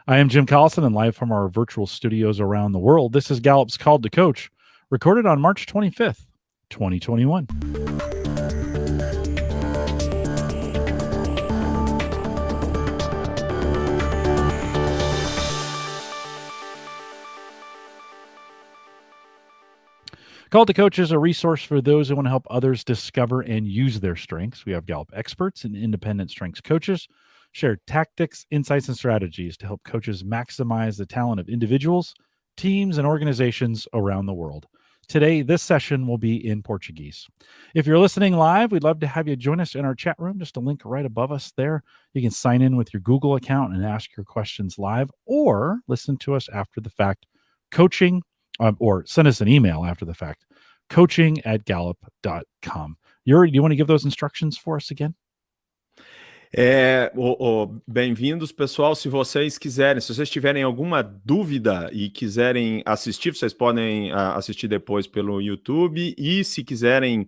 I am Jim Collison, and live from our virtual studios around the world, this is Gallup's Called to Coach, recorded on March 25th, 2021. Called to Coach is a resource for those who want to help others discover and use their strengths. We have Gallup experts and independent strengths coaches share tactics, insights, and strategies to help coaches maximize the talent of individuals, teams, and organizations around the world. Today, this session will be in Portuguese. If you're listening live, we'd love to have you join us in our chat room. Just a link right above us there. You can sign in with your Google account and ask your questions live, or listen to us after the fact, or send us an email after the fact, coaching@gallup.com. Yuri, do you want to give those instructions for us again? Bem-vindos, pessoal. Se vocês tiverem alguma dúvida e quiserem assistir, vocês podem assistir depois pelo YouTube, e se quiserem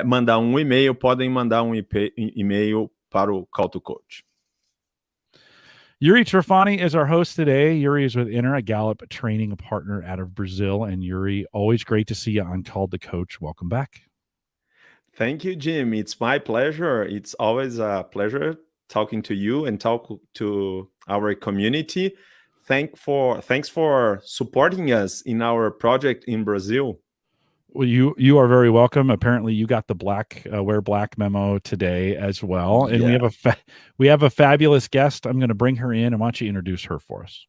mandar um e-mail, podem mandar um e-mail para o Call to Coach. Yuri Trifani is our host today. Yuri is with Inner, a Gallup training partner out of Brazil. And Yuri, always great to see you on Called to Coach. Welcome back. Thank you, Jim. It's my pleasure. It's always a pleasure talking to you and talk to our community. Thanks for supporting us in our project in Brazil. Well, you are very welcome. Apparently, you got the wear black memo today as well, and Yeah. we have a fabulous guest. I'm going to bring her in, and why don't you introduce her for us?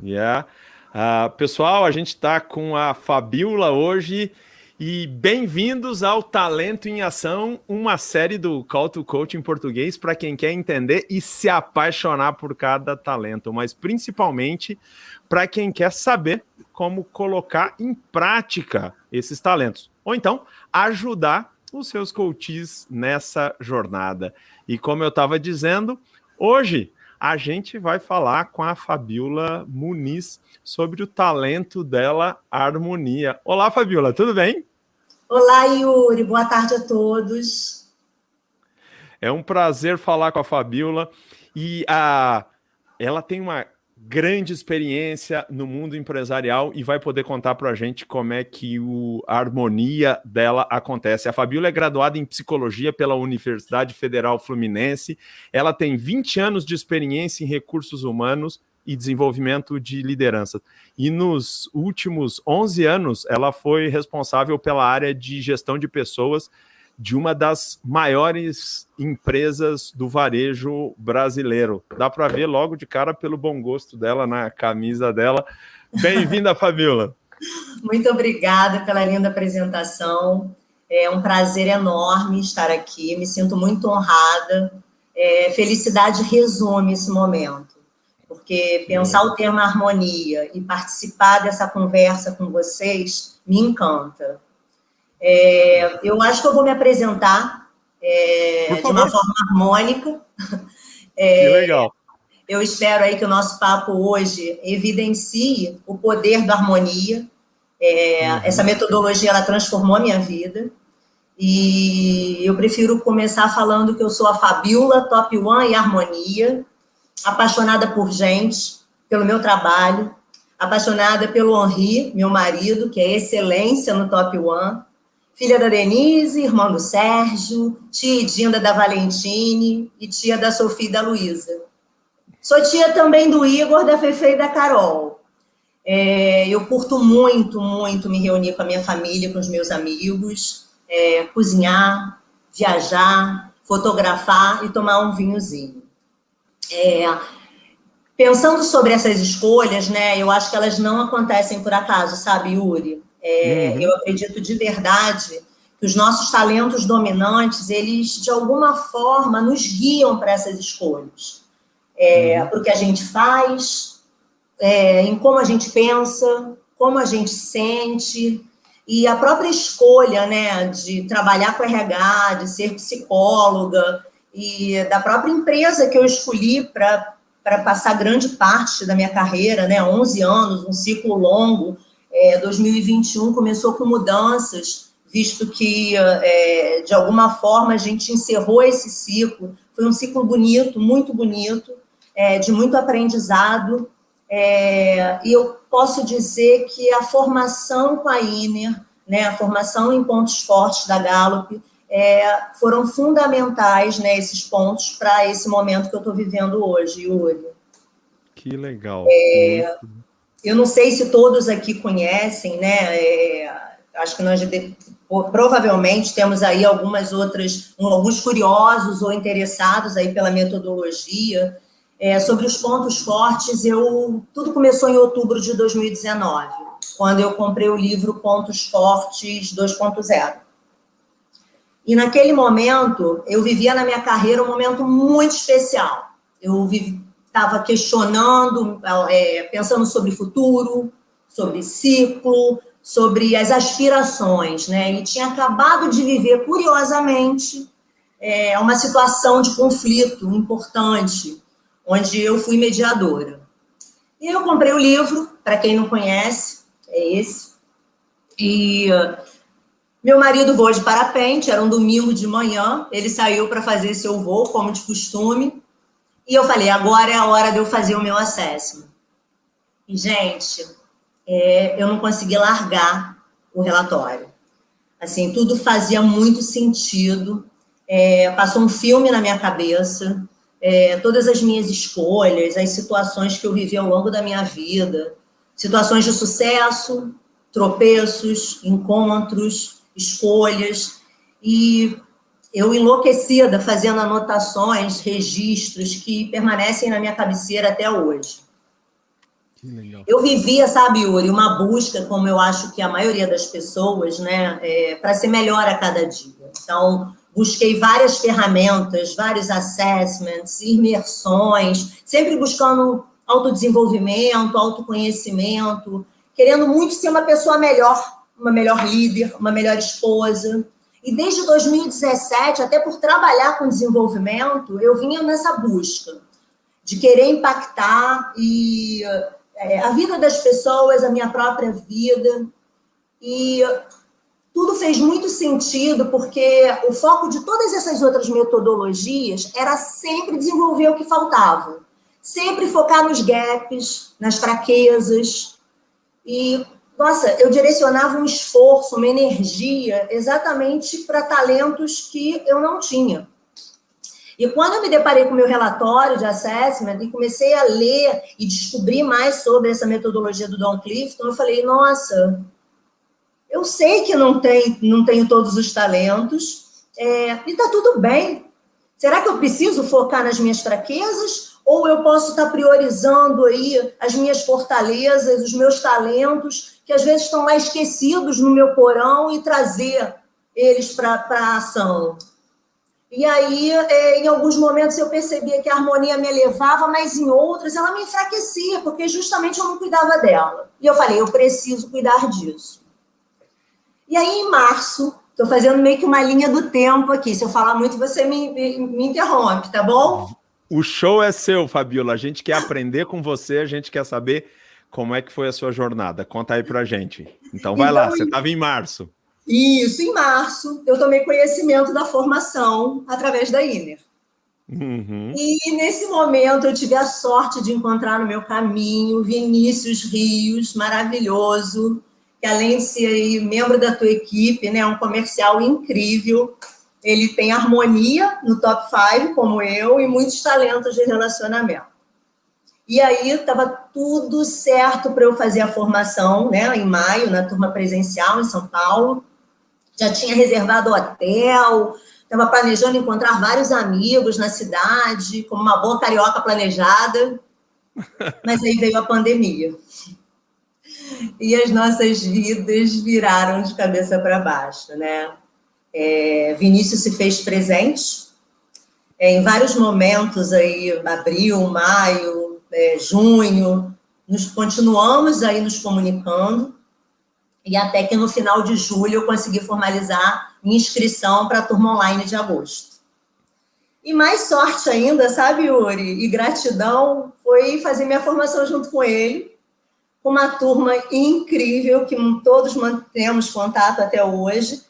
Yeah. Pessoal, a gente está com a Fabiola hoje. E bem-vindos ao Talento em Ação, uma série do Call to Coach em português para quem quer entender e se apaixonar por cada talento, mas principalmente para quem quer saber como colocar em prática esses talentos, ou então ajudar os seus coaches nessa jornada. E como eu estava dizendo, hoje a gente vai falar com a Fabiola Muniz sobre o talento dela, a harmonia. Olá, Fabiola, tudo bem? Olá, Yuri, boa tarde a todos. É um prazer falar com a Fabiola, e ela tem uma grande experiência no mundo empresarial e vai poder contar para a gente como é que a harmonia dela acontece. A Fabiola é graduada em Psicologia pela Universidade Federal Fluminense, ela tem 20 anos de experiência em recursos humanos e desenvolvimento de liderança. E nos últimos 11 anos, ela foi responsável pela área de gestão de pessoas de uma das maiores empresas do varejo brasileiro. Dá para ver logo de cara pelo bom gosto dela na camisa dela. Bem-vinda, Fabiola. Muito obrigada pela linda apresentação. É um prazer enorme estar aqui. Me sinto muito honrada. Felicidade resume esse momento. Porque pensar o termo harmonia e participar dessa conversa com vocês me encanta. Eu acho que eu vou me apresentar de uma forma harmônica. Que legal. Eu espero aí que o nosso papo hoje evidencie o poder da harmonia. Essa metodologia, ela transformou a minha vida. E eu prefiro começar falando que eu sou a Fabiola, Top One e Harmonia, apaixonada por gente, pelo meu trabalho, apaixonada pelo Henri, meu marido, que é excelência no Top One, filha da Denise, irmã do Sérgio, tia e Dinda da Valentine e tia da Sofia e da Luísa. Sou tia também do Igor, da Fefe e da Carol. Eu curto muito, muito me reunir com a minha família, com os meus amigos, cozinhar, viajar, fotografar e tomar um vinhozinho. Pensando sobre essas escolhas, né, eu acho que elas não acontecem por acaso, sabe, Yuri? Eu acredito de verdade que os nossos talentos dominantes, eles, de alguma forma, nos guiam para essas escolhas. Para o que a gente faz, em como a gente pensa, como a gente sente, e a própria escolha, né, de trabalhar com RH, de ser psicóloga, e da própria empresa que eu escolhi para passar grande parte da minha carreira, né, 11 anos, um ciclo longo. 2021 começou com mudanças, visto que, de alguma forma, a gente encerrou esse ciclo. Foi um ciclo bonito, muito bonito, de muito aprendizado, e eu posso dizer que a formação com a Iner, né, a formação em pontos fortes da Gallup, foram fundamentais, né, esses pontos para esse momento que eu estou vivendo hoje, Yuri. Que legal. Eu não sei se todos aqui conhecem, né? Acho que nós provavelmente temos aí alguns curiosos ou interessados aí pela metodologia. Sobre os pontos fortes, tudo começou em outubro de 2019, quando eu comprei o livro Pontos Fortes 2.0. E naquele momento, eu vivia na minha carreira um momento muito especial. Eu estava questionando, pensando sobre futuro, sobre ciclo, sobre as aspirações, né? E tinha acabado de viver, curiosamente, uma situação de conflito importante, onde eu fui mediadora. E eu comprei o livro, para quem não conhece, é esse. E meu marido voa de parapente, era um domingo de manhã, ele saiu para fazer seu voo, como de costume, e eu falei, agora é a hora de eu fazer o meu assessment. E, gente, eu não consegui largar o relatório. Assim, tudo fazia muito sentido, passou um filme na minha cabeça, todas as minhas escolhas, as situações que eu vivi ao longo da minha vida, situações de sucesso, tropeços, encontros, escolhas, e eu enlouquecida fazendo anotações, registros que permanecem na minha cabeceira até hoje. Que legal. Eu vivia, sabe, Yuri, uma busca, como eu acho que a maioria das pessoas, né, para ser melhor a cada dia. Então, busquei várias ferramentas, vários assessments, imersões, sempre buscando autodesenvolvimento, autoconhecimento, querendo muito ser uma pessoa melhor, uma melhor líder, uma melhor esposa. E desde 2017, até por trabalhar com desenvolvimento, eu vinha nessa busca de querer impactar a vida das pessoas, a minha própria vida. E tudo fez muito sentido, porque o foco de todas essas outras metodologias era sempre desenvolver o que faltava. Sempre focar nos gaps, nas fraquezas. E, nossa, eu direcionava um esforço, uma energia exatamente para talentos que eu não tinha. E quando eu me deparei com o meu relatório de assessment e comecei a ler e descobrir mais sobre essa metodologia do Don Clifton, eu falei, nossa, eu sei que não tenho todos os talentos, e está tudo bem. Será que eu preciso focar nas minhas fraquezas? Ou eu posso estar priorizando aí as minhas fortalezas, os meus talentos, que às vezes estão lá esquecidos no meu porão, e trazer eles para a ação? E aí, em alguns momentos, eu percebia que a harmonia me elevava, mas em outras ela me enfraquecia, porque justamente eu não cuidava dela. E eu falei, eu preciso cuidar disso. E aí, em março, estou fazendo meio que uma linha do tempo aqui. Se eu falar muito, você me interrompe, tá bom? O show é seu, Fabiola. A gente quer aprender com você, a gente quer saber como é que foi a sua jornada. Conta aí pra gente. Então vai lá, você estava em março. Isso, em março, eu tomei conhecimento da formação através da Iner. Uhum. E nesse momento eu tive a sorte de encontrar no meu caminho Vinícius Rios, maravilhoso, que além de ser aí membro da tua equipe, né, um comercial incrível. Ele tem harmonia no top 5, como eu, e muitos talentos de relacionamento. E aí estava tudo certo para eu fazer a formação, né, em maio, na turma presencial em São Paulo. Já tinha reservado hotel, estava planejando encontrar vários amigos na cidade, como uma boa carioca planejada. Mas aí veio a pandemia. E as nossas vidas viraram de cabeça para baixo, né? Vinícius se fez presente em vários momentos aí, abril, maio, junho, continuamos aí nos comunicando, e até que no final de julho eu consegui formalizar minha inscrição para a turma online de agosto. E mais sorte ainda, sabe, Yuri? E gratidão foi fazer minha formação junto com ele, com uma turma incrível, que todos mantemos contato até hoje,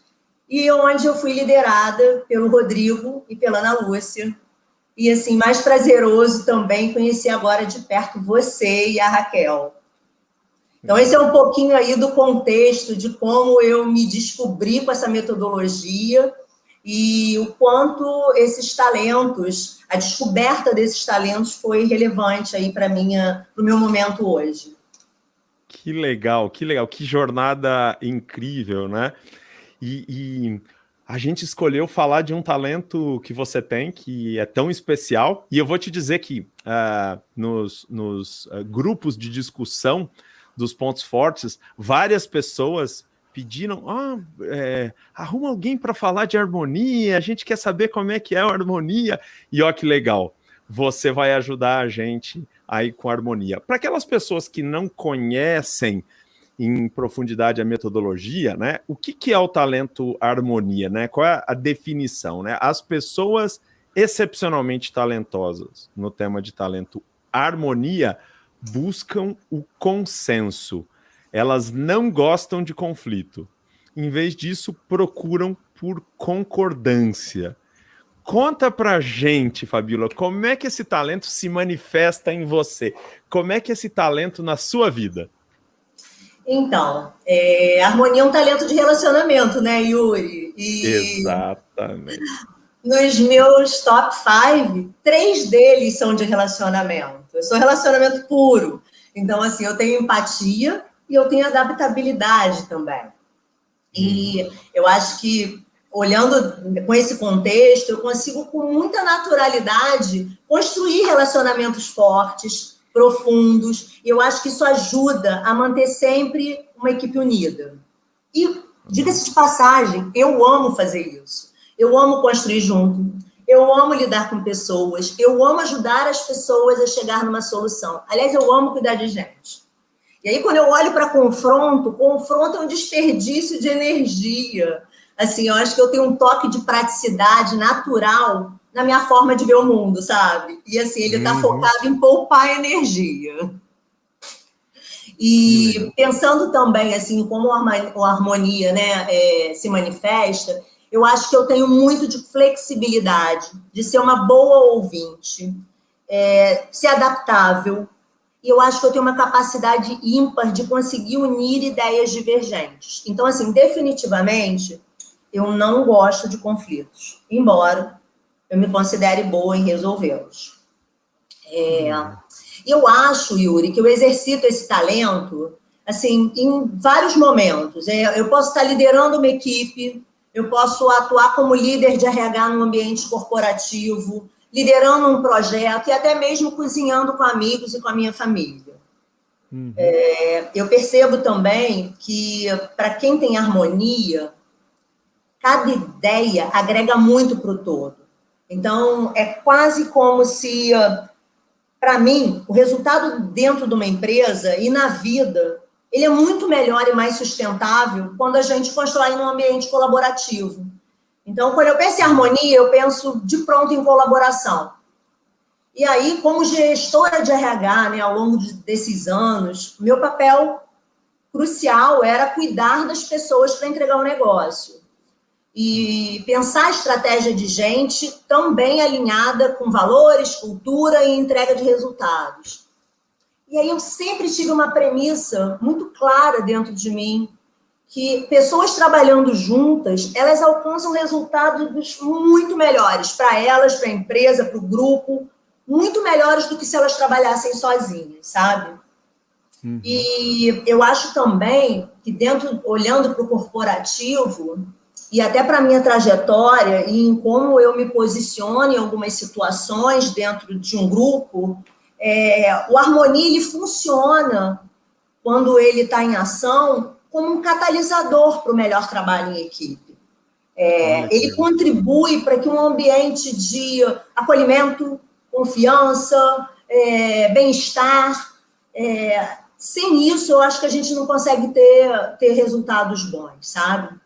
e onde eu fui liderada pelo Rodrigo e pela Ana Lúcia, e assim, mais prazeroso também conhecer agora de perto você e a Raquel. Então, esse é um pouquinho aí do contexto de como eu me descobri com essa metodologia e o quanto esses talentos, a descoberta desses talentos foi relevante aí para o meu momento hoje. Que legal, que jornada incrível, né? E a gente escolheu falar de um talento que você tem, que é tão especial, e eu vou te dizer que nos grupos de discussão dos pontos fortes, várias pessoas pediram, arruma alguém para falar de harmonia, a gente quer saber como é que é a harmonia, e ó que legal, você vai ajudar a gente aí com a harmonia. Para aquelas pessoas que não conhecem em profundidade a metodologia, né? O que é o talento harmonia, né? Qual é a definição, né? As pessoas excepcionalmente talentosas no tema de talento harmonia buscam o consenso. Elas não gostam de conflito. Em vez disso, procuram por concordância. Conta pra gente, Fabíola, como é que esse talento se manifesta em você? Como é que esse talento na sua vida? Então, harmonia é um talento de relacionamento, né, Yuri? Exatamente. Nos meus top 5, 3 deles são de relacionamento. Eu sou relacionamento puro. Então, assim, eu tenho empatia e eu tenho adaptabilidade também. E eu acho que, olhando com esse contexto, eu consigo, com muita naturalidade, construir relacionamentos fortes, profundos, e eu acho que isso ajuda a manter sempre uma equipe unida. E, diga-se de passagem, eu amo fazer isso. Eu amo construir junto, eu amo lidar com pessoas, eu amo ajudar as pessoas a chegar numa solução. Aliás, eu amo cuidar de gente. E aí, quando eu olho para confronto é um desperdício de energia. Assim, eu acho que eu tenho um toque de praticidade natural na minha forma de ver o mundo, sabe? E assim, ele está focado em poupar energia. E pensando também, assim, como a harmonia, né, se manifesta, eu acho que eu tenho muito de flexibilidade, de ser uma boa ouvinte, ser adaptável. E eu acho que eu tenho uma capacidade ímpar de conseguir unir ideias divergentes. Então, assim, definitivamente, eu não gosto de conflitos, embora eu me considere boa em resolvê-los. E eu acho, Yuri, que eu exercito esse talento, assim, em vários momentos. Eu posso estar liderando uma equipe, eu posso atuar como líder de RH num ambiente corporativo, liderando um projeto e até mesmo cozinhando com amigos e com a minha família. Eu percebo também que, para quem tem harmonia, cada ideia agrega muito para o todo. Então, é quase como se, para mim, o resultado dentro de uma empresa e na vida, ele é muito melhor e mais sustentável quando a gente constrói num ambiente colaborativo. Então, quando eu penso em harmonia, eu penso de pronto em colaboração. E aí, como gestora de RH, né, ao longo desses anos, meu papel crucial era cuidar das pessoas para entregar o negócio. E pensar a estratégia de gente também alinhada com valores, cultura e entrega de resultados. E aí eu sempre tive uma premissa muito clara dentro de mim, que pessoas trabalhando juntas, elas alcançam resultados muito melhores para elas, para a empresa, para o grupo, muito melhores do que se elas trabalhassem sozinhas, sabe? E eu acho também que olhando para o corporativo, e até para a minha trajetória, e em como eu me posiciono em algumas situações dentro de um grupo, o harmonia ele funciona, quando ele está em ação, como um catalisador para o melhor trabalho em equipe. Ele contribui para que um ambiente de acolhimento, confiança, bem-estar, sem isso, eu acho que a gente não consegue ter resultados bons, sabe?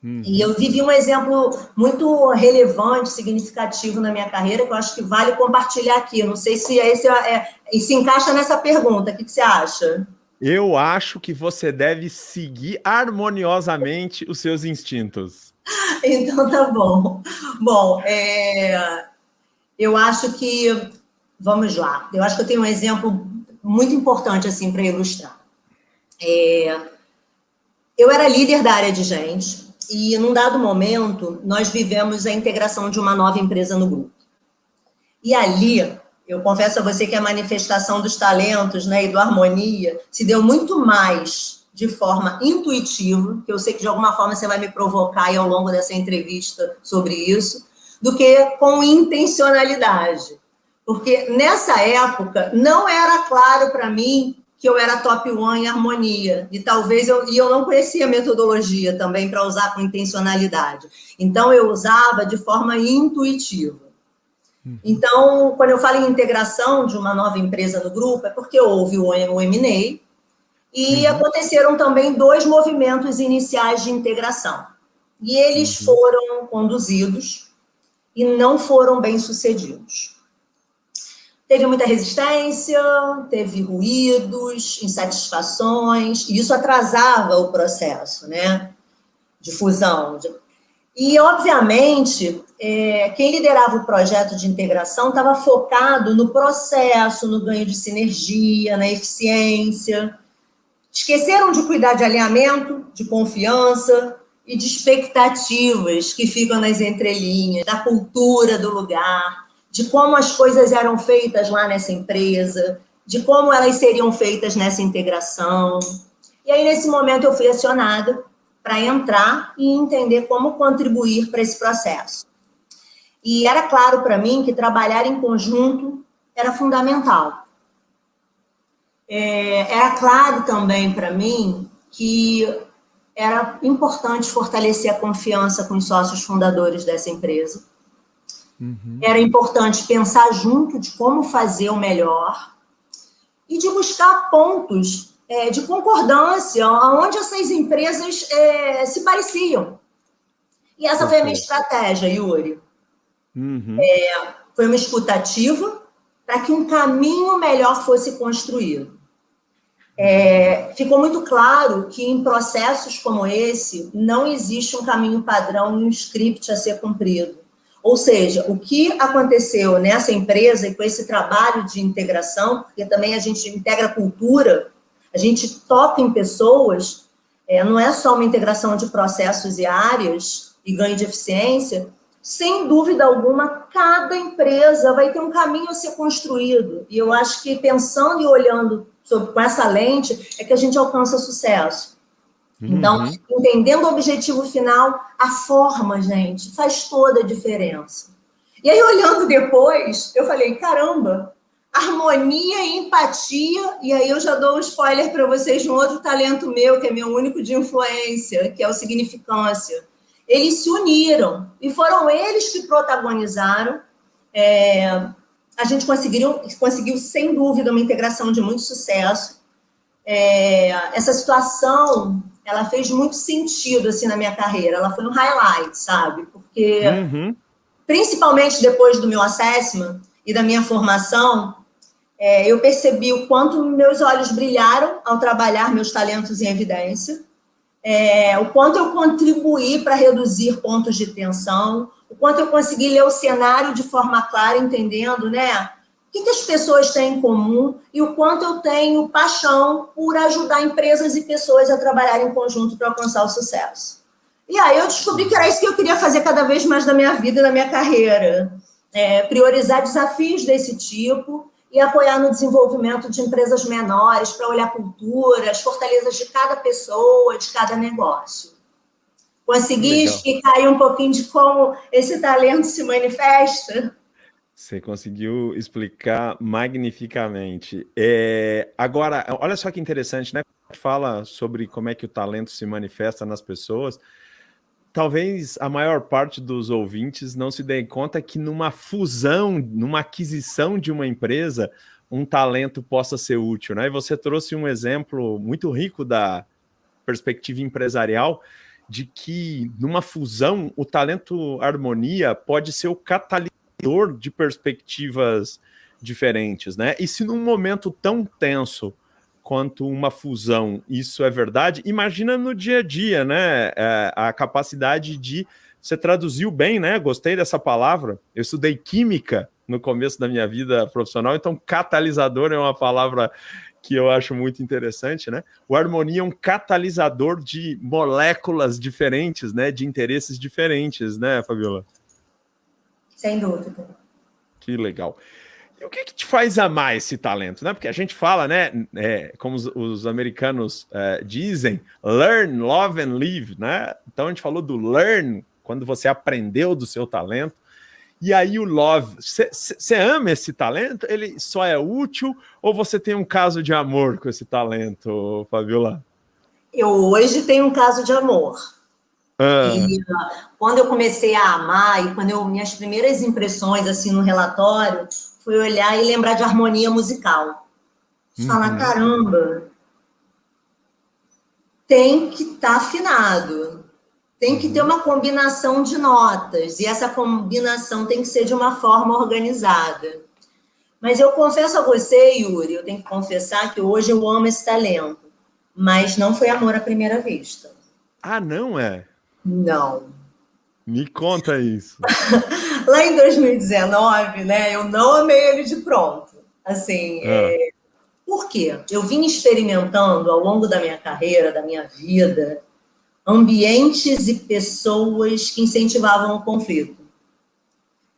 E eu vivi um exemplo muito relevante, significativo na minha carreira, que eu acho que vale compartilhar aqui. Eu não sei se esse se encaixa nessa pergunta. O que você acha? Eu acho que você deve seguir harmoniosamente os seus instintos. Então, tá bom. Bom, Eu acho que, vamos lá, eu acho que eu tenho um exemplo muito importante, assim, para ilustrar. Eu era líder da área de gente e, num dado momento, nós vivemos a integração de uma nova empresa no grupo. E ali, eu confesso a você que a manifestação dos talentos, né, e do Harmonia se deu muito mais de forma intuitiva, que eu sei que de alguma forma você vai me provocar aí ao longo dessa entrevista sobre isso, do que com intencionalidade. Porque nessa época não era claro para mim que eu era top one em harmonia, e talvez eu não conhecia a metodologia também para usar com intencionalidade. Então, eu usava de forma intuitiva. Então, quando eu falo em integração de uma nova empresa no grupo, é porque houve o M&A e aconteceram também 2 movimentos iniciais de integração. E eles foram conduzidos e não foram bem sucedidos. Teve muita resistência, teve ruídos, insatisfações, e isso atrasava o processo, né, de fusão. E, obviamente, quem liderava o projeto de integração estava focado no processo, no ganho de sinergia, na eficiência. Esqueceram de cuidar de alinhamento, de confiança e de expectativas que ficam nas entrelinhas, da cultura do lugar, de como as coisas eram feitas lá nessa empresa, de como elas seriam feitas nessa integração. E aí, nesse momento, eu fui acionada para entrar e entender como contribuir para esse processo. E era claro para mim que trabalhar em conjunto era fundamental. Era claro também para mim que era importante fortalecer a confiança com os sócios fundadores dessa empresa. Era importante pensar junto de como fazer o melhor e de buscar pontos de concordância onde essas empresas se pareciam. E essa foi a minha estratégia, Yuri. Foi uma escutativa para que um caminho melhor fosse construído. Ficou muito claro que em processos como esse não existe um caminho padrão e um script a ser cumprido. Ou seja, o que aconteceu nessa empresa e com esse trabalho de integração, porque também a gente integra cultura, a gente toca em pessoas, não é só uma integração de processos e áreas e ganho de eficiência, sem dúvida alguma, cada empresa vai ter um caminho a ser construído. E eu acho que pensando e olhando com essa lente é que a gente alcança sucesso. Então, entendendo o objetivo final, a forma, gente, faz toda a diferença. E aí, olhando depois, eu falei, caramba, harmonia e empatia, e aí eu já dou um spoiler para vocês de um outro talento meu, que é meu único de influência, que é o significância. Eles se uniram, e foram eles que protagonizaram. A gente conseguiu, sem dúvida, uma integração de muito sucesso. Essa situação, ela fez muito sentido, assim, na minha carreira. Ela foi um highlight, sabe? Porque, principalmente depois do meu assessment e da minha formação, eu percebi o quanto meus olhos brilharam ao trabalhar meus talentos em evidência, o quanto eu contribuí para reduzir pontos de tensão, o quanto eu consegui ler o cenário de forma clara, entendendo, né, o que as pessoas têm em comum e o quanto eu tenho paixão por ajudar empresas e pessoas a trabalhar em conjunto para alcançar o sucesso. E aí eu descobri que era isso que eu queria fazer cada vez mais na minha vida e na minha carreira. Priorizar desafios desse tipo e apoiar no desenvolvimento de empresas menores para olhar a cultura, as fortalezas de cada pessoa, de cada negócio. Consegui explicar aí um pouquinho de como esse talento se manifesta? Você conseguiu explicar magnificamente. Agora, olha só que interessante, né? Fala sobre como é que o talento se manifesta nas pessoas. Talvez a maior parte dos ouvintes não se dê conta que numa fusão, numa aquisição de uma empresa, um talento possa ser útil, né? E você trouxe um exemplo muito rico da perspectiva empresarial de que numa fusão o talento harmonia pode ser o catalisador de perspectivas diferentes, né? E se num momento tão tenso quanto uma fusão isso é verdade, imagina no dia a dia, né? A capacidade de... Você traduziu bem, né? Gostei dessa palavra. Eu estudei química no começo da minha vida profissional, então catalisador é uma palavra que eu acho muito interessante, né? O Harmonia é um catalisador de moléculas diferentes, né? De interesses diferentes, né, Fabiola? Sem dúvida. Que legal. E o que te faz amar esse talento, né? Porque a gente fala, né? Como os americanos dizem, learn, love and live, né? Então a gente falou do learn, quando você aprendeu do seu talento. E aí o love, você ama esse talento? Ele só é útil ou você tem um caso de amor com esse talento, Fabiola? Eu hoje tenho um caso de amor. E quando eu comecei a amar, e quando minhas primeiras impressões assim no relatório, foi olhar e lembrar de harmonia musical. Falar, caramba, tem que estar afinado. Tem que ter uma combinação de notas, e essa combinação tem que ser de uma forma organizada. Mas eu confesso a você, Yuri, eu tenho que confessar que hoje eu amo esse talento, mas não foi amor à primeira vista. Ah, não é? Não. Me conta isso. Lá em 2019, né, eu não amei ele de pronto. Assim, por quê? Eu vim experimentando ao longo da minha carreira, da minha vida, ambientes e pessoas que incentivavam o conflito.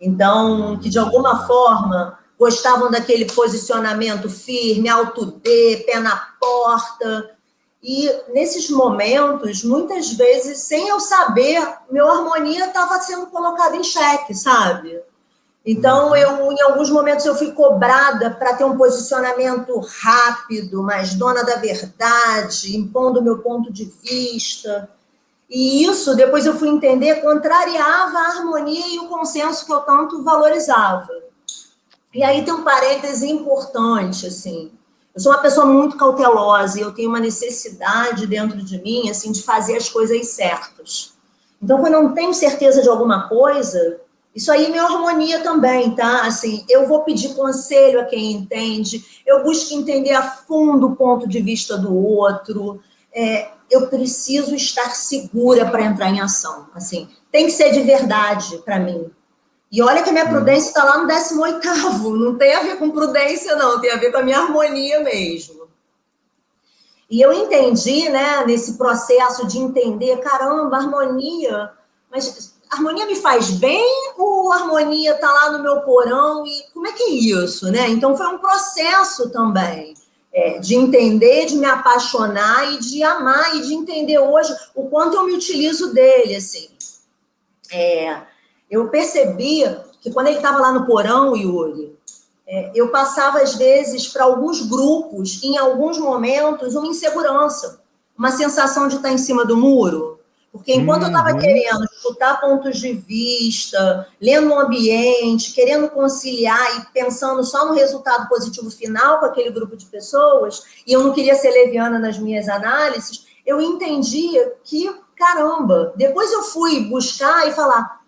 Então, que de alguma forma gostavam daquele posicionamento firme, alto D, pé na porta. E nesses momentos, muitas vezes, sem eu saber, meu harmonia estava sendo colocada em xeque, sabe? Então, em alguns momentos, eu fui cobrada para ter um posicionamento rápido, mais dona da verdade, impondo o meu ponto de vista. E isso, depois eu fui entender, contrariava a harmonia e o consenso que eu tanto valorizava. E aí tem um parêntese importante, assim. Eu sou uma pessoa muito cautelosa e eu tenho uma necessidade dentro de mim, assim, de fazer as coisas certas. Então, quando eu não tenho certeza de alguma coisa, isso aí é minha harmonia também, tá? Assim, eu vou pedir conselho a quem entende, eu busco entender a fundo o ponto de vista do outro, eu preciso estar segura para entrar em ação. Assim, tem que ser de verdade para mim. E olha que a minha prudência está lá no 18º, não tem a ver com prudência, não, tem a ver com a minha harmonia mesmo. E eu entendi, né, nesse processo de entender, caramba, harmonia, mas harmonia me faz bem ou harmonia está lá no meu porão? E como é que é isso, né? Então foi um processo também. De entender, de me apaixonar e de amar, e de entender hoje o quanto eu me utilizo dele, assim. Eu percebi que quando ele estava lá no porão, Yuri, eu passava, às vezes, para alguns grupos, em alguns momentos, uma insegurança, uma sensação de estar em cima do muro. Porque enquanto eu estava querendo escutar pontos de vista, lendo o ambiente, querendo conciliar e pensando só no resultado positivo final com aquele grupo de pessoas, e eu não queria ser leviana nas minhas análises, eu entendia que, caramba, depois eu fui buscar e falar,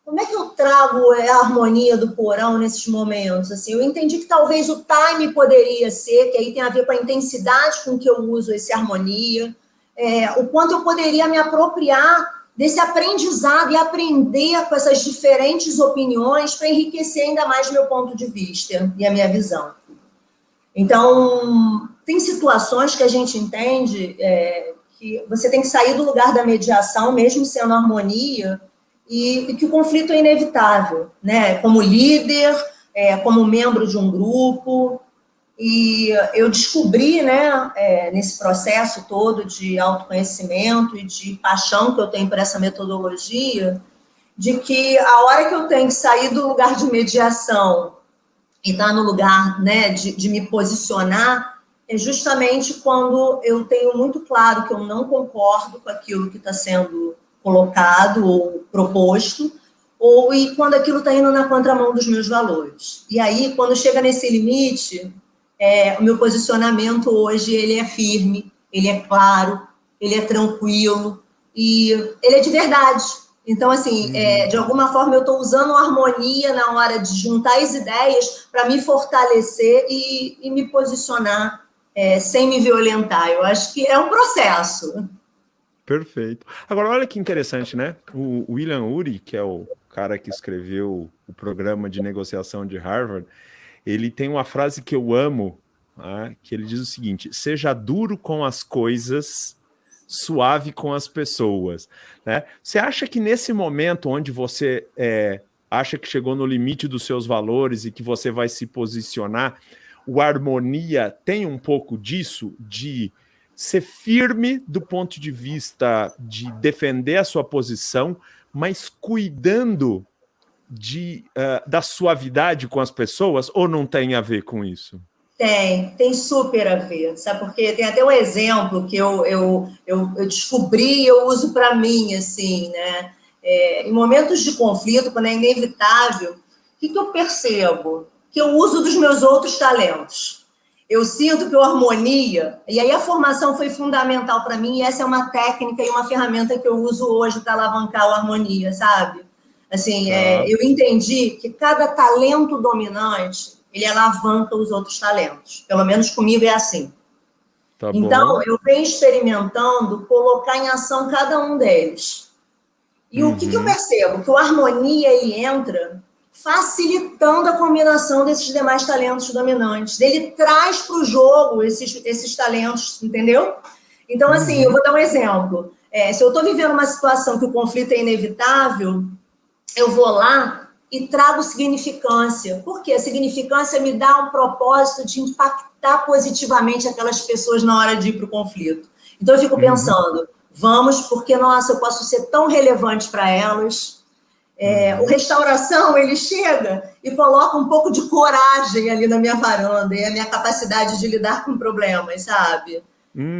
como é que eu trago a harmonia do porão nesses momentos? Assim, eu entendi que talvez o time poderia ser, que aí tem a ver com a intensidade com que eu uso esse harmonia, o quanto eu poderia me apropriar desse aprendizado e aprender com essas diferentes opiniões para enriquecer ainda mais meu ponto de vista e a minha visão. Então, tem situações que a gente entende que você tem que sair do lugar da mediação, mesmo sendo harmonia, e que o conflito é inevitável, né? Como líder, como membro de um grupo. E eu descobri, né, nesse processo todo de autoconhecimento e de paixão que eu tenho por essa metodologia, de que a hora que eu tenho que sair do lugar de mediação e estar no lugar, né, de me posicionar, é justamente quando eu tenho muito claro que eu não concordo com aquilo que está sendo colocado ou proposto, e quando aquilo está indo na contramão dos meus valores. E aí, quando chega nesse limite, o meu posicionamento hoje ele é firme, ele é claro, ele é tranquilo e ele é de verdade. Então, assim, de alguma forma eu estou usando a harmonia na hora de juntar as ideias para me fortalecer e me posicionar sem me violentar. Eu acho que é um processo. Perfeito. Agora, olha que interessante, né? O William Ury, que é o cara que escreveu o programa de negociação de Harvard, ele tem uma frase que eu amo, né? Que ele diz o seguinte: seja duro com as coisas, suave com as pessoas. Né? Você acha que nesse momento onde você acha que chegou no limite dos seus valores e que você vai se posicionar, o Harmonia tem um pouco disso, de ser firme do ponto de vista de defender a sua posição, mas cuidando da suavidade com as pessoas, ou não tem a ver com isso? Tem super a ver, sabe? Porque tem até um exemplo que eu descobri e eu uso para mim, assim, né? Em momentos de conflito, quando é inevitável, o que eu percebo? Que eu uso dos meus outros talentos. Eu sinto que o Harmonia, e aí a formação foi fundamental para mim, e essa é uma técnica e uma ferramenta que eu uso hoje para alavancar o Harmonia, sabe? Assim, eu entendi que cada talento dominante, ele alavanca os outros talentos. Pelo menos comigo é assim. Tá então, bom. Eu venho experimentando colocar em ação cada um deles. E o que eu percebo? Que o Harmonia, ele entra facilitando a combinação desses demais talentos dominantes. Ele traz para o jogo esses talentos, entendeu? Então, assim, eu vou dar um exemplo. Se eu estou vivendo uma situação que o conflito é inevitável, eu vou lá e trago significância. Por quê? A significância me dá um propósito de impactar positivamente aquelas pessoas na hora de ir para o conflito. Então, eu fico pensando, vamos, porque, nossa, eu posso ser tão relevante para elas. O Restauração, ele chega e coloca um pouco de coragem ali na minha varanda, e a minha capacidade de lidar com problemas, sabe?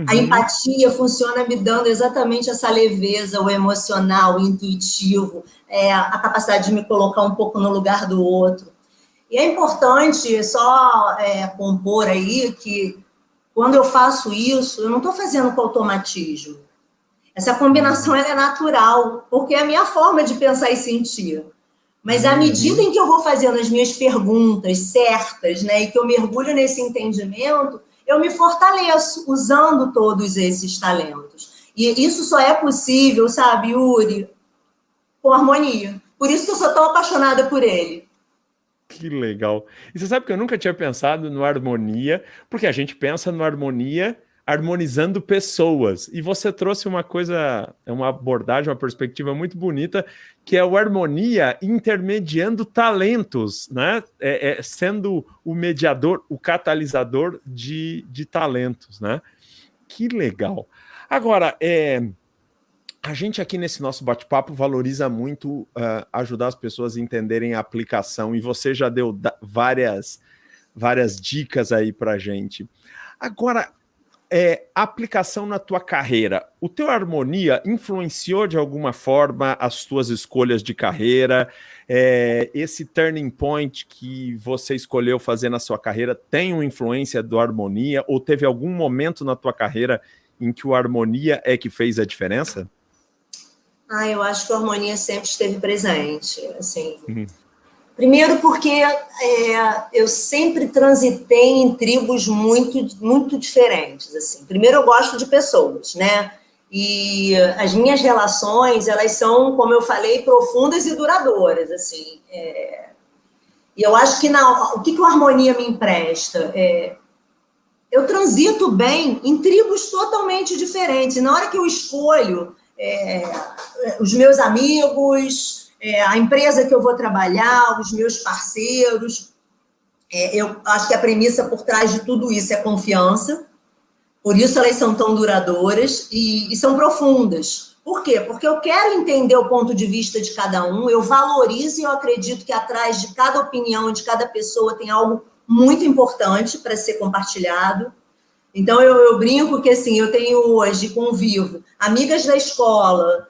A empatia funciona me dando exatamente essa leveza, o emocional, o intuitivo, a capacidade de me colocar um pouco no lugar do outro. E é importante só compor aí que quando eu faço isso, eu não estou fazendo com automatismo. Essa combinação ela é natural, porque é a minha forma de pensar e sentir. Mas à medida em que eu vou fazendo as minhas perguntas certas, né, e que eu mergulho nesse entendimento, eu me fortaleço usando todos esses talentos. E isso só é possível, sabe, Yuri, com Harmonia. Por isso que eu sou tão apaixonada por ele. Que legal. E você sabe que eu nunca tinha pensado no Harmonia, porque a gente pensa no Harmonia harmonizando pessoas. E você trouxe uma coisa, uma abordagem, uma perspectiva muito bonita, que é o Harmonia intermediando talentos, né? Sendo o mediador, o catalisador de talentos, né? Que legal. Agora, a gente aqui nesse nosso bate-papo valoriza muito ajudar as pessoas a entenderem a aplicação, e você já deu várias dicas aí pra gente. Agora, aplicação na tua carreira. O teu Harmonia influenciou de alguma forma as tuas escolhas de carreira? Esse turning point que você escolheu fazer na sua carreira tem uma influência do Harmonia? Ou teve algum momento na tua carreira em que o Harmonia que fez a diferença? Eu acho que o Harmonia sempre esteve presente, assim. Primeiro porque eu sempre transitei em tribos muito, muito diferentes, assim. Primeiro eu gosto de pessoas, né? E as minhas relações, elas são, como eu falei, profundas e duradouras, assim. E eu acho que o que o Harmonia me empresta? Eu transito bem em tribos totalmente diferentes. E na hora que eu escolho os meus amigos, a empresa que eu vou trabalhar, os meus parceiros, eu acho que a premissa por trás de tudo isso é confiança. Por isso elas são tão duradouras e são profundas. Por quê? Porque eu quero entender o ponto de vista de cada um, eu valorizo e eu acredito que atrás de cada opinião, de cada pessoa, tem algo muito importante para ser compartilhado. Então, eu brinco que, assim, eu tenho hoje, convivo, amigas da escola,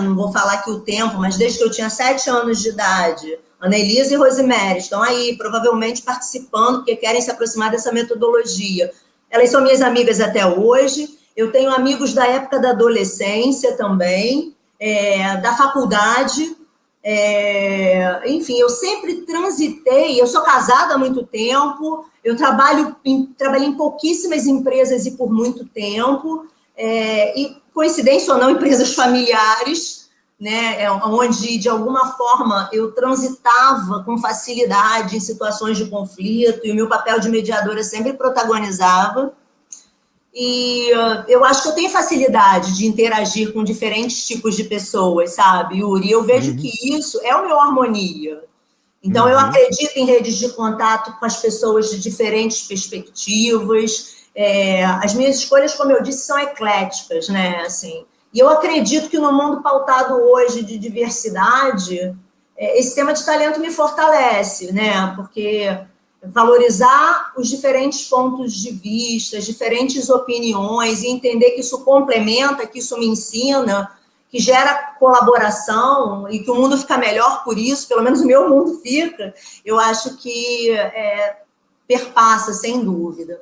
não vou falar aqui o tempo, mas desde que eu tinha 7 anos de idade, Ana Elisa e Rosemary estão aí, provavelmente participando, porque querem se aproximar dessa metodologia. Elas são minhas amigas até hoje. Eu tenho amigos da época da adolescência também, da faculdade. Enfim, eu sempre transitei, eu sou casada há muito tempo, eu trabalhei em pouquíssimas empresas e por muito tempo, e coincidência ou não, empresas familiares, né, onde, de alguma forma, eu transitava com facilidade em situações de conflito, e o meu papel de mediadora sempre protagonizava. E eu acho que eu tenho facilidade de interagir com diferentes tipos de pessoas, sabe, Yuri? Eu vejo que isso é o meu harmonia. Então, eu acredito em redes de contato com as pessoas de diferentes perspectivas. As minhas escolhas, como eu disse, são ecléticas, né? Assim, e eu acredito que no mundo pautado hoje de diversidade, esse tema de talento me fortalece, né? Porque valorizar os diferentes pontos de vista, as diferentes opiniões, e entender que isso complementa, que isso me ensina, que gera colaboração e que o mundo fica melhor por isso, pelo menos o meu mundo fica, eu acho que perpassa, sem dúvida.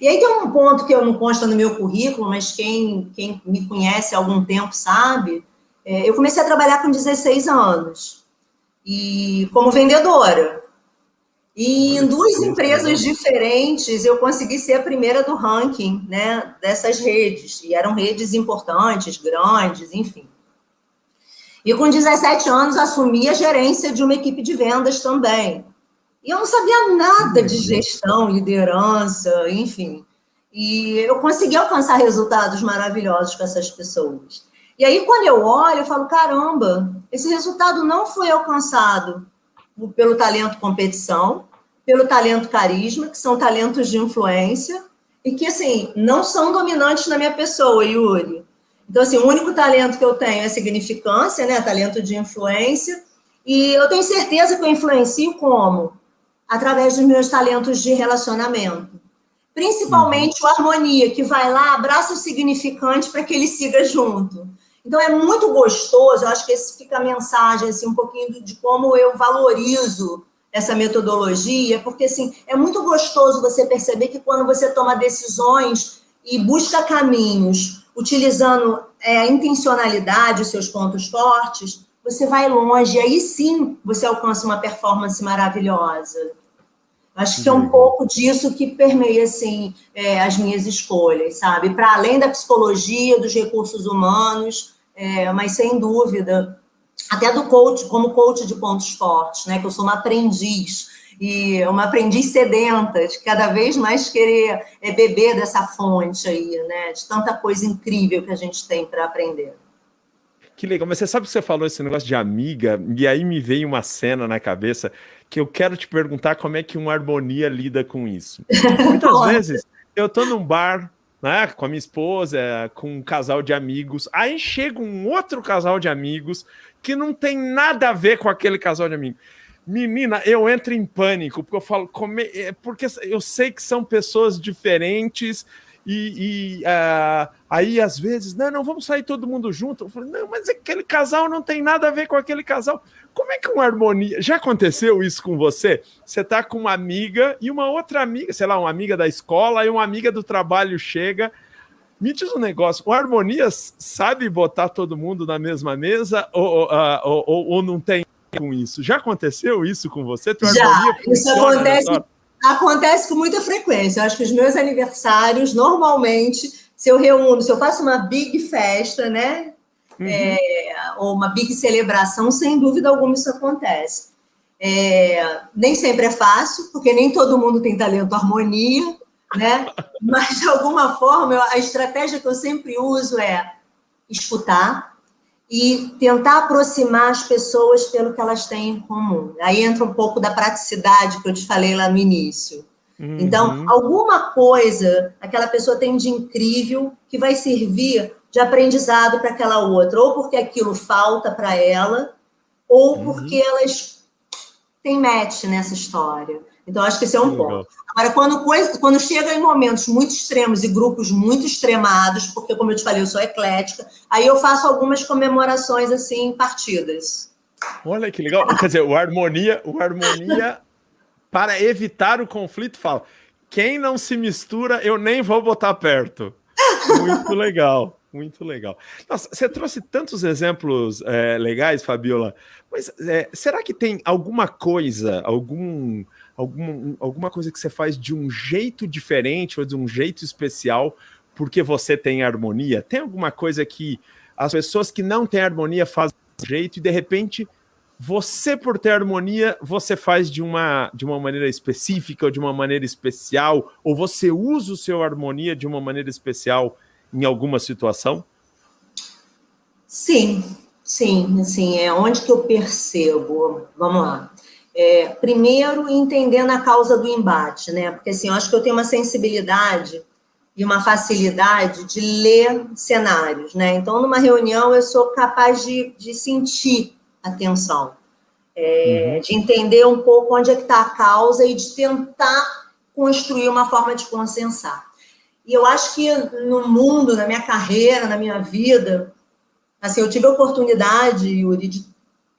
E aí tem um ponto que não consta no meu currículo, mas quem me conhece há algum tempo sabe, eu comecei a trabalhar com 16 anos, e como vendedora. E em 2 empresas diferentes, eu consegui ser a primeira do ranking, né, dessas redes. E eram redes importantes, grandes, enfim. E com 17 anos, assumi a gerência de uma equipe de vendas também. E eu não sabia nada de gestão, liderança, enfim. E eu consegui alcançar resultados maravilhosos com essas pessoas. E aí, quando eu olho, eu falo, caramba, esse resultado não foi alcançado pelo talento competição, pelo talento carisma, que são talentos de influência, e que, assim, não são dominantes na minha pessoa, Yuri. Então, assim, o único talento que eu tenho é significância, né? Talento de influência, e eu tenho certeza que eu influencio como? Através dos meus talentos de relacionamento. Principalmente o harmonia, que vai lá, abraça o significante para que ele siga junto. Então, é muito gostoso, eu acho que esse fica a mensagem, assim, um pouquinho de como eu valorizo essa metodologia, porque, assim, é muito gostoso você perceber que quando você toma decisões e busca caminhos, utilizando a intencionalidade, os seus pontos fortes, você vai longe, e aí sim você alcança uma performance maravilhosa. Acho que é um pouco disso que permeia, assim, as minhas escolhas, sabe? Para além da psicologia, dos recursos humanos, mas sem dúvida, até do coach, como coach de pontos fortes, né? Que eu sou uma aprendiz, e uma aprendiz sedenta, de cada vez mais querer beber dessa fonte aí, né? De tanta coisa incrível que a gente tem para aprender. Que legal, mas você sabe que você falou esse negócio de amiga, e aí me veio uma cena na cabeça que eu quero te perguntar como é que uma harmonia lida com isso. Muitas vezes eu tô num bar, né, com a minha esposa, com um casal de amigos, aí chega um outro casal de amigos que não tem nada a ver com aquele casal de amigos. Menina, eu entro em pânico, porque eu falo, porque eu sei que são pessoas diferentes, aí às vezes, não, vamos sair todo mundo junto. Eu falo, não, mas aquele casal não tem nada a ver com aquele casal. Como é que uma harmonia... Já aconteceu isso com você? Você tá com uma amiga e uma outra amiga, sei lá, uma amiga da escola e uma amiga do trabalho chega. Me diz um negócio, o harmonia sabe botar todo mundo na mesma mesa ou não tem com isso? Já aconteceu isso com você? Já, isso acontece com muita frequência. Eu acho que os meus aniversários, normalmente, se eu faço uma big festa, né? Ou uma big celebração, sem dúvida alguma isso acontece. Nem sempre é fácil, porque nem todo mundo tem talento harmonia, né? Mas, de alguma forma, a estratégia que eu sempre uso é escutar e tentar aproximar as pessoas pelo que elas têm em comum. Aí entra um pouco da praticidade que eu te falei lá no início. Então, alguma coisa aquela pessoa tem de incrível que vai servir de aprendizado para aquela outra, ou porque aquilo falta para ela, ou porque elas têm match nessa história. Então, acho que esse é um ponto. Agora, quando chega em momentos muito extremos e grupos muito extremados, porque, como eu te falei, eu sou eclética, aí eu faço algumas comemorações, assim, partidas. Olha que legal. Quer dizer, o harmonia, para evitar o conflito, fala, quem não se mistura, eu nem vou botar perto. Muito legal. Muito legal. Nossa, você trouxe tantos exemplos legais, Fabiola, mas será que tem alguma coisa, alguma coisa que você faz de um jeito diferente ou de um jeito especial porque você tem harmonia? Tem alguma coisa que as pessoas que não têm harmonia fazem de jeito e, de repente, você, por ter harmonia, você faz de uma maneira específica ou de uma maneira especial, ou você usa o seu harmonia de uma maneira especial em alguma situação? Sim, sim, é onde que eu percebo. Vamos lá. Primeiro, entendendo a causa do embate, né? Porque, assim, eu acho que eu tenho uma sensibilidade e uma facilidade de ler cenários, né? Então, numa reunião, eu sou capaz de sentir a tensão, de entender um pouco onde é que está a causa e de tentar construir uma forma de consensar. E eu acho que no mundo, na minha carreira, na minha vida, assim, eu tive a oportunidade, Yuri,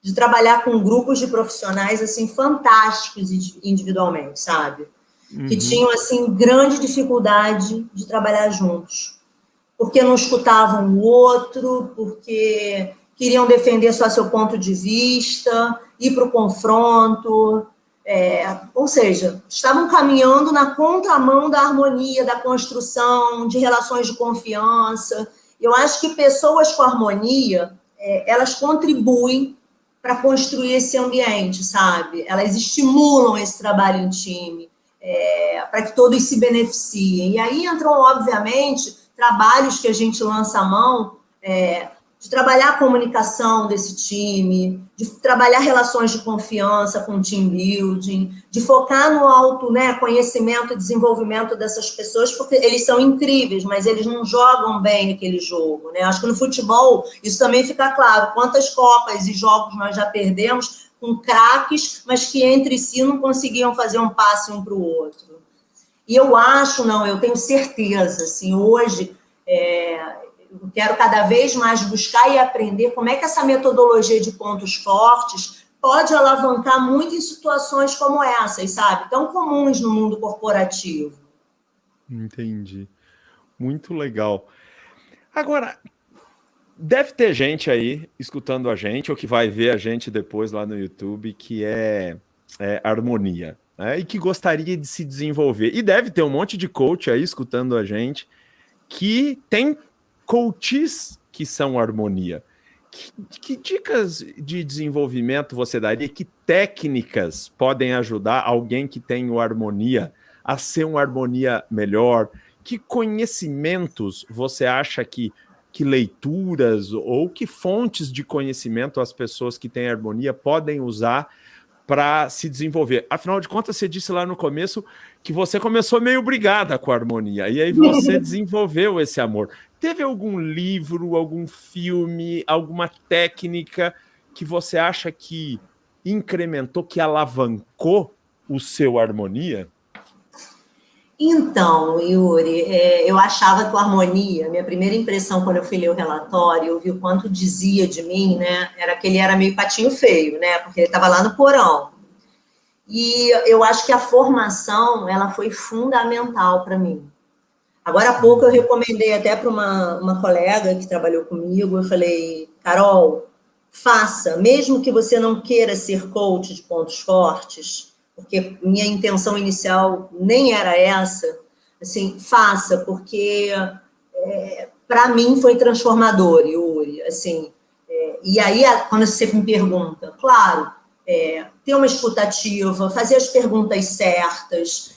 de trabalhar com grupos de profissionais, assim, fantásticos individualmente, sabe? Que tinham, assim, grande dificuldade de trabalhar juntos. Porque não escutavam o outro, porque queriam defender só seu ponto de vista, ir para o confronto. Ou seja, estavam caminhando na contramão da harmonia, da construção, de relações de confiança. Eu acho que pessoas com harmonia, elas contribuem para construir esse ambiente, sabe? Elas estimulam esse trabalho em time, para que todos se beneficiem. E aí entram, obviamente, trabalhos que a gente lança a mão, de trabalhar a comunicação desse time, de trabalhar relações de confiança com team building, de focar no autoconhecimento e desenvolvimento dessas pessoas, porque eles são incríveis, mas eles não jogam bem aquele jogo, né? Acho que no futebol isso também fica claro. Quantas copas e jogos nós já perdemos com craques, mas que entre si não conseguiam fazer um passe um para o outro. E eu tenho certeza, assim, hoje eu quero cada vez mais buscar e aprender como é que essa metodologia de pontos fortes pode alavancar muito em situações como essas, sabe? Tão comuns no mundo corporativo. Entendi. Muito legal. Agora, deve ter gente aí escutando a gente, ou que vai ver a gente depois lá no YouTube, que é harmonia, né? E que gostaria de se desenvolver. E deve ter um monte de coach aí escutando a gente que tem coaches que são harmonia. Que dicas de desenvolvimento você daria? Que técnicas podem ajudar alguém que tem o harmonia a ser uma harmonia melhor? Que conhecimentos você acha que leituras ou que fontes de conhecimento as pessoas que têm harmonia podem usar para se desenvolver? Afinal de contas, você disse lá no começo que você começou meio brigada com a harmonia, e aí você desenvolveu esse amor. Teve algum livro, algum filme, alguma técnica que você acha que incrementou, que alavancou o seu harmonia? Então, Yuri, eu achava que o harmonia, minha primeira impressão quando eu fui ler o relatório, eu vi o quanto dizia de mim, né? Era que ele era meio patinho feio, né? Porque ele estava lá no porão. E eu acho que a formação, ela foi fundamental para mim. Agora há pouco eu recomendei até para uma colega que trabalhou comigo, eu falei, Carol, faça, mesmo que você não queira ser coach de pontos fortes, porque minha intenção inicial nem era essa, assim, faça, porque para mim foi transformador, Yuri, assim, e aí quando você me pergunta, claro, ter uma escutativa, fazer as perguntas certas,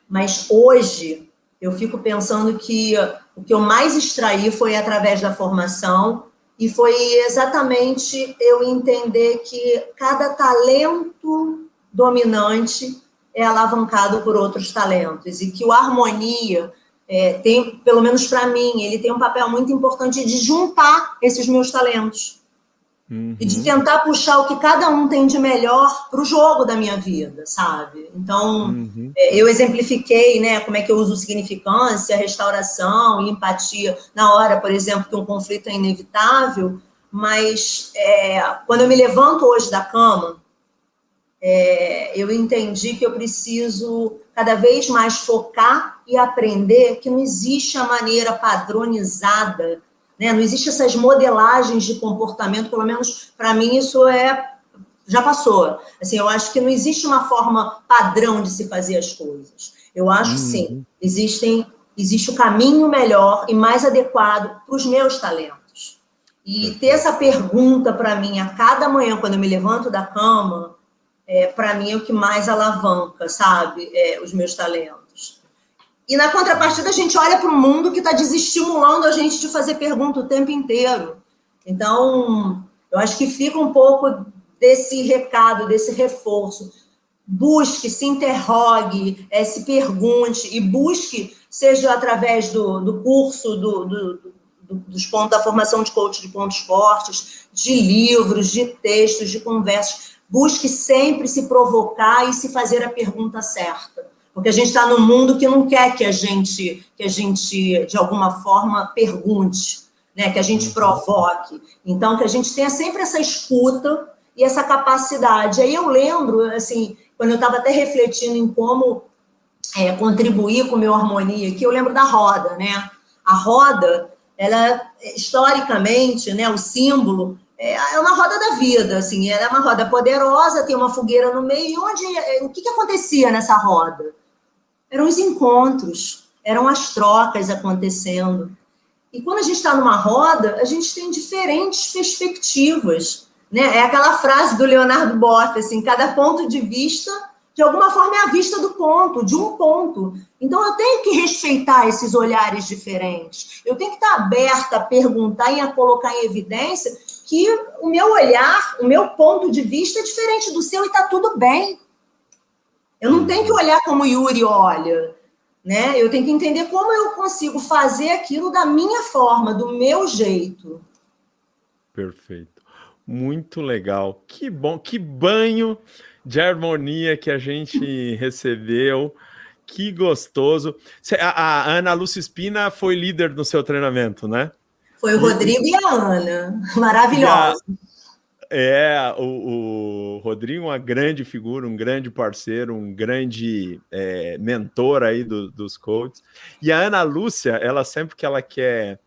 mas hoje eu fico pensando que o que eu mais extraí foi através da formação e foi exatamente eu entender que cada talento dominante é alavancado por outros talentos e que o harmonia tem, pelo menos para mim, ele tem um papel muito importante de juntar esses meus talentos. E de tentar puxar o que cada um tem de melhor para o jogo da minha vida, sabe? Então, eu exemplifiquei, né, como é que eu uso significância, restauração e empatia na hora, por exemplo, que um conflito é inevitável, mas quando eu me levanto hoje da cama, eu entendi que eu preciso cada vez mais focar e aprender que não existe a maneira padronizada, né? Não existe essas modelagens de comportamento, pelo menos para mim isso já passou. Assim, eu acho que não existe uma forma padrão de se fazer as coisas. Eu acho sim, existem existe o caminho melhor e mais adequado para os meus talentos. E ter essa pergunta para mim a cada manhã, quando eu me levanto da cama, para mim é o que mais alavanca, sabe, os meus talentos. E na contrapartida, a gente olha para o mundo que está desestimulando a gente de fazer pergunta o tempo inteiro. Então, eu acho que fica um pouco desse recado, desse reforço. Busque, se interrogue, se pergunte e busque, seja através do curso, dos pontos da formação de coach de pontos fortes, de livros, de textos, de conversas. Busque sempre se provocar e se fazer a pergunta certa. Porque a gente está num mundo que não quer que a gente, de alguma forma, pergunte, né? Que a gente provoque. Então, que a gente tenha sempre essa escuta e essa capacidade. Aí eu lembro, assim, quando eu estava até refletindo em como contribuir com o meu Harmonia, que eu lembro da roda, né? A roda, ela, historicamente, né, o símbolo, é uma roda da vida, assim, ela é uma roda poderosa, tem uma fogueira no meio, e o que acontecia nessa roda? Eram os encontros, eram as trocas acontecendo. E quando a gente está numa roda, a gente tem diferentes perspectivas, né? É aquela frase do Leonardo Boff, assim, cada ponto de vista, de alguma forma, é a vista do ponto, de um ponto. Então, eu tenho que respeitar esses olhares diferentes. Eu tenho que estar aberta a perguntar e a colocar em evidência que o meu olhar, o meu ponto de vista é diferente do seu e está tudo bem. Eu não tenho que olhar como o Yuri olha, né? Eu tenho que entender como eu consigo fazer aquilo da minha forma, do meu jeito. Perfeito. Muito legal. Que bom, que banho de harmonia que a gente recebeu. Que gostoso. A Ana Lúcia Spina foi líder no seu treinamento, né? Foi o Rodrigo e a Ana. Maravilhosa. O Rodrigo, uma grande figura, um grande parceiro, um grande mentor aí dos coaches. E a Ana Lúcia, ela sempre que ela quer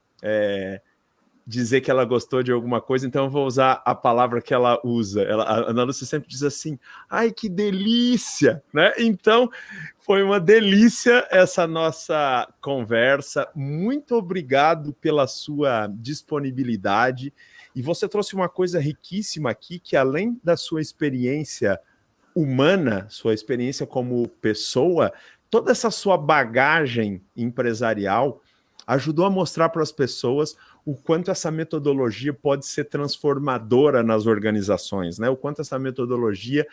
dizer que ela gostou de alguma coisa, então eu vou usar a palavra que ela usa. A Ana Lúcia sempre diz assim, ai, que delícia, né? Então, foi uma delícia essa nossa conversa. Muito obrigado pela sua disponibilidade. E você trouxe uma coisa riquíssima aqui, que além da sua experiência humana, sua experiência como pessoa, toda essa sua bagagem empresarial ajudou a mostrar para as pessoas o quanto essa metodologia pode ser transformadora nas organizações, né? O quanto essa metodologia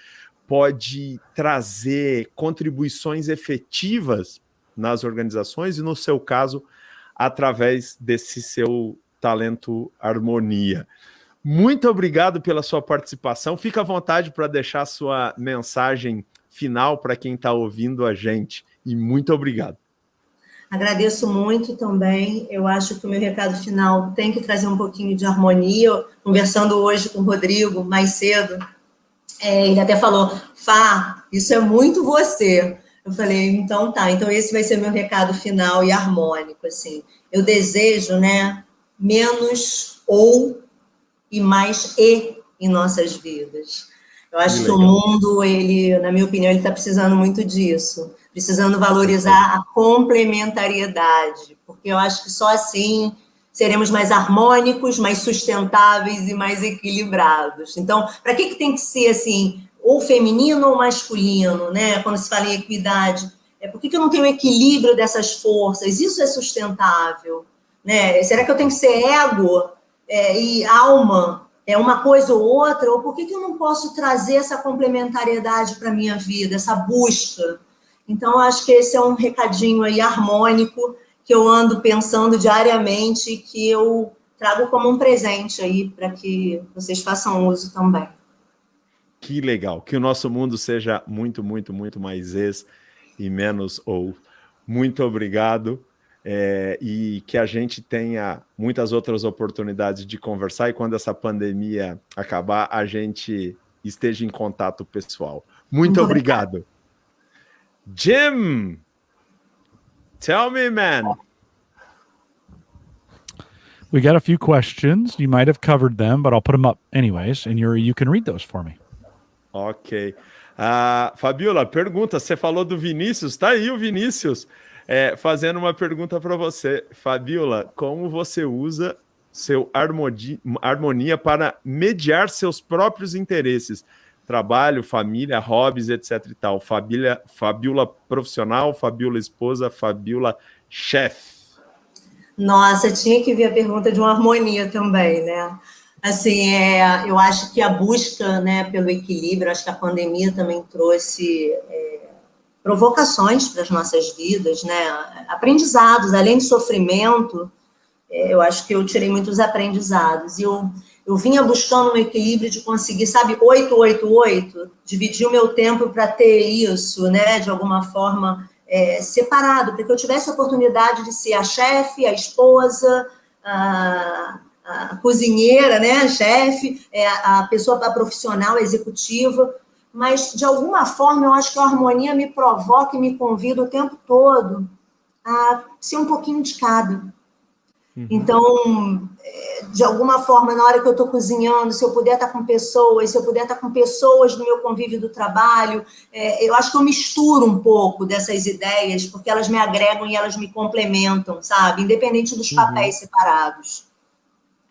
pode trazer contribuições efetivas nas organizações e, no seu caso, através desse seu talento Harmonia. Muito obrigado pela sua participação. Fica à vontade para deixar a sua mensagem final para quem está ouvindo a gente. E muito obrigado. Agradeço muito também. Eu acho que o meu recado final tem que trazer um pouquinho de harmonia. Conversando hoje com o Rodrigo, mais cedo, ele até falou, Fá, isso é muito você. Eu falei, então tá, então esse vai ser meu recado final e harmônico, assim. Eu desejo, né, menos ou e mais e em nossas vidas. Eu acho que o mundo, ele, na minha opinião, ele está precisando muito disso, precisando valorizar a complementariedade, porque eu acho que só assim seremos mais harmônicos, mais sustentáveis e mais equilibrados. Então, para que tem que ser assim, ou feminino ou masculino, né? Quando se fala em equidade, por que eu não tenho equilíbrio dessas forças? Isso é sustentável, né? Será que eu tenho que ser ego e alma? Uma coisa ou outra, ou por que eu não posso trazer essa complementariedade para a minha vida, essa busca? Então, eu acho que esse é um recadinho aí harmônico que eu ando pensando diariamente e que eu trago como um presente aí para que vocês façam uso também. Que legal, que o nosso mundo seja muito, muito, muito mais ex e menos ou. Muito obrigado. E que a gente tenha muitas outras oportunidades de conversar e quando essa pandemia acabar, a gente esteja em contato pessoal. Muito obrigado. Jim, tell me, man. We got a few questions. You might have covered them, but I'll put them up anyways, and you can read those for me. Ok. Fabiola, pergunta, você falou do Vinícius, tá aí o Vinícius fazendo uma pergunta para você. Fabiola, como você usa seu harmonia para mediar seus próprios interesses? Trabalho, família, hobbies, etc e tal. Fabiola profissional, Fabiola esposa, Fabiola chefe. Nossa, tinha que vir a pergunta de uma harmonia também, né? Assim, eu acho que a busca, né, pelo equilíbrio, acho que a pandemia também trouxe provocações para as nossas vidas, né? Aprendizados, além de sofrimento, eu acho que eu tirei muitos aprendizados. E eu vinha buscando um equilíbrio de conseguir, sabe, 888, dividir o meu tempo para ter isso, né, de alguma forma separado, para que eu tivesse a oportunidade de ser a chefe, a esposa, a cozinheira, né, a chefe, a pessoa a profissional, a executiva, mas de alguma forma eu acho que a harmonia me provoca e me convida o tempo todo a ser um pouquinho de cada. Então, de alguma forma, na hora que eu estou cozinhando, se eu puder estar com pessoas, se eu puder estar com pessoas do meu convívio do trabalho, eu acho que eu misturo um pouco dessas ideias, porque elas me agregam e elas me complementam, sabe? Independente dos papéis separados.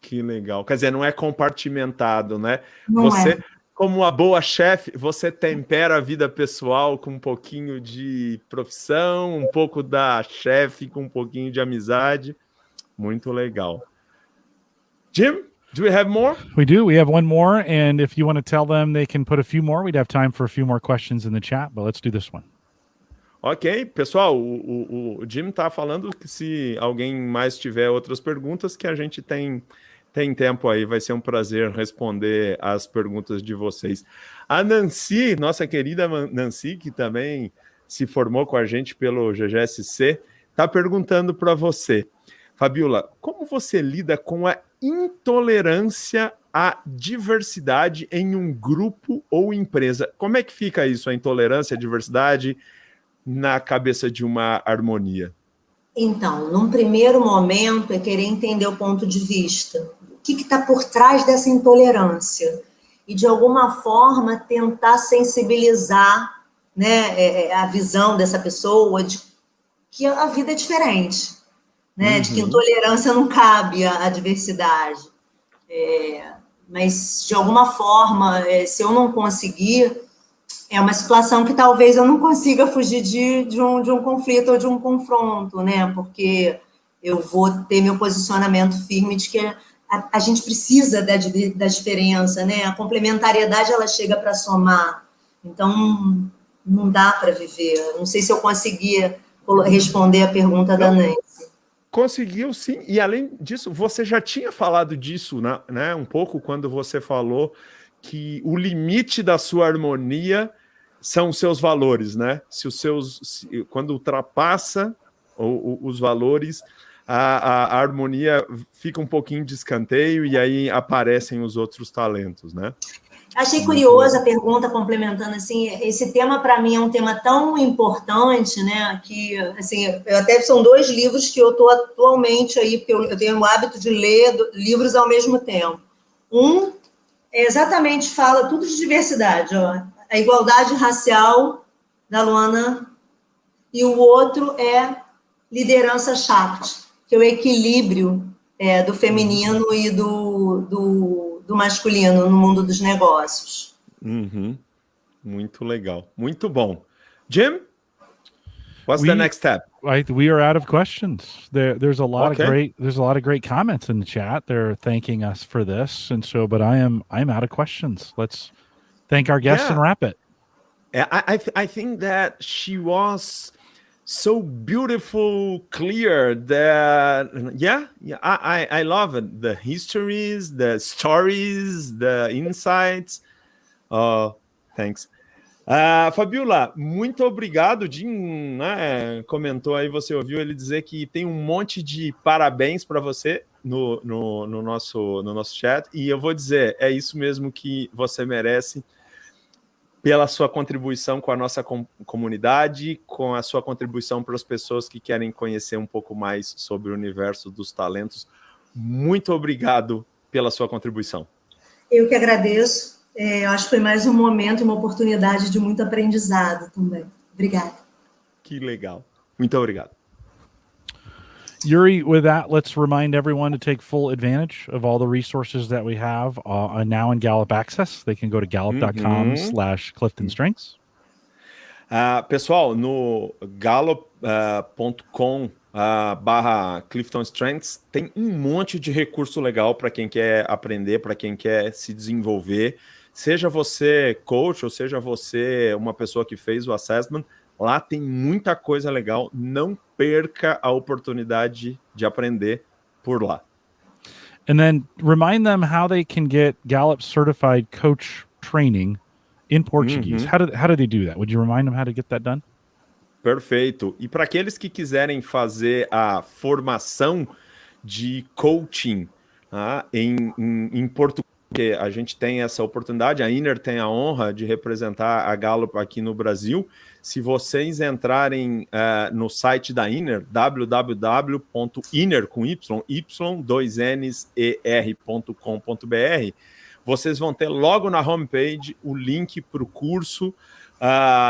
Que legal. Quer dizer, não é compartimentado, né? Não é. Como uma boa chefe, você tempera a vida pessoal com um pouquinho de profissão, um pouco da chefe com um pouquinho de amizade. Muito legal. Jim, do we have more? We do. We have one more. And if you want to tell them they can put a few more, we'd have time for a few more questions in the chat, but let's do this one. Ok, pessoal, o Jim está falando que se alguém mais tiver outras perguntas, que a gente tem tempo aí, vai ser um prazer responder as perguntas de vocês. A Nancy, nossa querida Nancy, que também se formou com a gente pelo GGSC, está perguntando para você, Fabiola, como você lida com a intolerância à diversidade em um grupo ou empresa? Como é que fica isso, a intolerância à diversidade na cabeça de uma harmonia? Então, num primeiro momento, é querer entender o ponto de vista. O que está por trás dessa intolerância? E, de alguma forma, tentar sensibilizar, né, a visão dessa pessoa de que a vida é diferente, né, de que intolerância não cabe à diversidade. Mas, de alguma forma, se eu não conseguir, é uma situação que talvez eu não consiga fugir de um conflito ou de um confronto, né? Porque eu vou ter meu posicionamento firme de que a gente precisa da diferença, né? A complementariedade, ela chega para somar. Então, não dá para viver. Não sei se eu consegui responder a pergunta da Nancy. Conseguiu, sim. E, além disso, você já tinha falado disso, né? Um pouco quando você falou que o limite da sua harmonia são os seus valores, né? Quando ultrapassa os valores, a harmonia fica um pouquinho de escanteio e aí aparecem os outros talentos, né? Achei curiosa a pergunta, complementando assim, esse tema para mim é um tema tão importante, né, que, assim, até são 2 livros que eu estou atualmente aí, porque eu tenho o hábito de ler livros ao mesmo tempo. Um exatamente fala tudo de diversidade, ó, a igualdade racial, da Luana, e o outro é liderança Shakti, que é o equilíbrio do feminino e do masculino no mundo dos negócios. Muito legal, muito bom. Jim, what's the next step? We are out of questions. There's a lot of great comments in the chat. They're thanking us for this, and so, but I'm out of questions. Let's thank our guests and wrap it. I think that she was so beautiful, clear that I love it. The histories, the stories, the insights. Thanks. Fabiola, muito obrigado. Jim, né, comentou aí, você ouviu ele dizer que tem um monte de parabéns para você no nosso chat, e eu vou dizer, é isso mesmo que você merece, pela sua contribuição com a nossa comunidade, com a sua contribuição para as pessoas que querem conhecer um pouco mais sobre o universo dos talentos. Muito obrigado pela sua contribuição. Eu que agradeço. Eu acho que foi mais um momento e uma oportunidade de muito aprendizado também. Obrigada. Que legal. Muito obrigado. Yuri, with that, let's remind everyone to take full advantage of all the resources that we have now in Gallup Access. They can go to gallup.com/CliftonStrengths. Pessoal, no gallup.com barra Clifton Strengths tem um monte de recurso legal para quem quer aprender, para quem quer se desenvolver. Seja você coach ou seja você uma pessoa que fez o assessment, lá tem muita coisa legal. Não perca a oportunidade de aprender por lá. And then remind them how they can get Gallup certified coach training in Portuguese. How do they do that? Would you remind them how to get that done? Perfeito. E para aqueles que quiserem fazer a formação de coaching em português, porque a gente tem essa oportunidade, a Inner tem a honra de representar a Gallup aqui no Brasil. Se vocês entrarem no site da Inner, www.inner.com.br, vocês vão ter logo na homepage o link para o curso,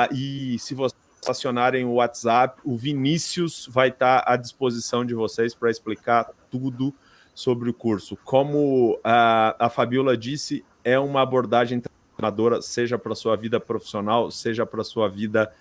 e se vocês acionarem o WhatsApp, o Vinícius vai estar à disposição de vocês para explicar tudo sobre o curso. Como a Fabiola disse, é uma abordagem transformadora, seja para a sua vida profissional, seja para a sua vida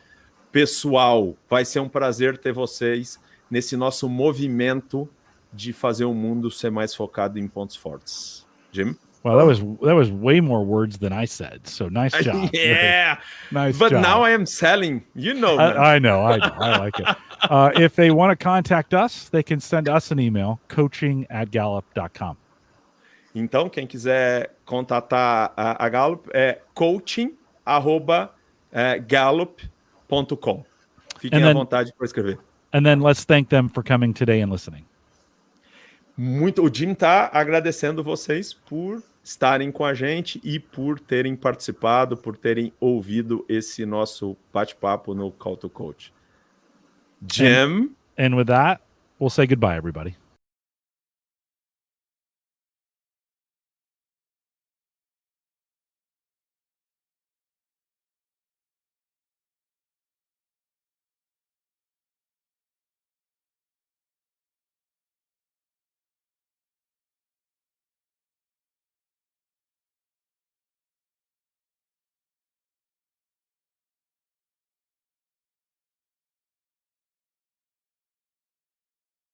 pessoal. Vai ser um prazer ter vocês nesse nosso movimento de fazer o mundo ser mais focado em pontos fortes. Jim? Well, that was way more words than I said. So nice job. Yeah, nice but job. now I am selling. You know, I know. I like it. If they want to contact us, they can send us an email, coaching@gallup.com. Então, quem quiser contatar a Gallup é coaching@gallup.com. Fiquem à vontade para escrever. And then let's thank them for coming today and listening. O Jim está agradecendo vocês por estarem com a gente e por terem participado, por terem ouvido esse nosso bate-papo no Call to Coach. Jim? And with that, we'll say goodbye, everybody.